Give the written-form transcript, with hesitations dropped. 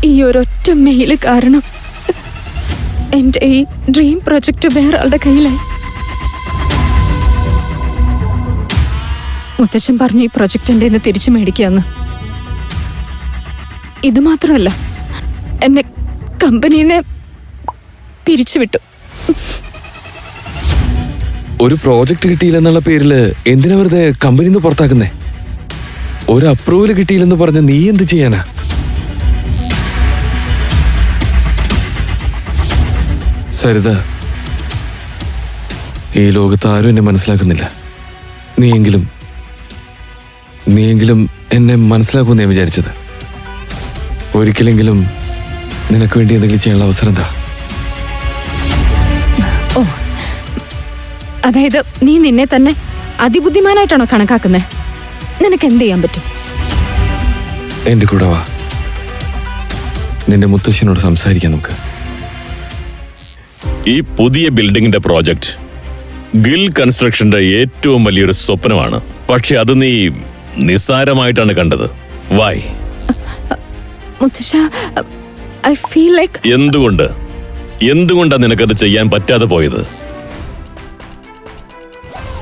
ഈ ഒരൊറ്റ മെയില് കാരണം എന്റെ ഈ ഡ്രീം പ്രൊജക്ട് വേറെ ആളുടെ കയ്യിലായി. മുത്തശ്ശൻ പറഞ്ഞു ഈ പ്രൊജക്ട് എന്റെ നിന്ന് തിരിച്ചു മേടിക്കാന്ന്. ഇത് മാത്രമല്ല, എന്നെ കമ്പനിനെ പിരിച്ചുവിട്ടു. ഒരു പ്രോജക്റ്റ് കിട്ടിയില്ലെന്നുള്ള പേരില് എന്തിനാ വെറുതെ കമ്പനിന്ന് പുറത്താക്കുന്നേ? ഒരു അപ്രൂവൽ കിട്ടിയില്ലെന്ന് പറഞ്ഞ് നീ എന്ത് ചെയ്യാനാ? സരിത, ഈ ലോകത്ത് ആരും എന്നെ മനസ്സിലാക്കുന്നില്ല. നീയെങ്കിലും എന്നെ മനസ്സിലാക്കുമെന്ന് ഞാൻ വിചാരിച്ചത്. ഒരിക്കലെങ്കിലും നിനക്ക് വേണ്ടി എന്തെങ്കിലും ചെയ്യാനുള്ള അവസരം എന്താ? ഓ, അതായത് നീ നിന്നെ തന്നെ അതിബുദ്ധിമാനായിട്ടാണോ കണക്കാക്കുന്നത്? നിനക്ക് എന്ത് ചെയ്യാൻ പറ്റും? എന്റെ കൂടെ വാ, നിന്റെ മുത്തശ്ശനോട് സംസാരിക്കാം നമുക്ക്. ഈ പുതിയ ബിൽഡിംഗിന്റെ പ്രോജക്റ്റ് ഗിൽ കൺസ്ട്രക്ഷന്റെ ഏറ്റവും വലിയൊരു സ്വപ്നമാണ്. പക്ഷെ അത് നീ നിസ്സാരമായിട്ടാണ് കണ്ടത്. വൈ? മുത്തശ്ശ, ഐ ഫീൽ ലൈക്ക്... എന്തുകൊണ്ടാ നിനക്കത് ചെയ്യാൻ പറ്റാതെ പോയത്?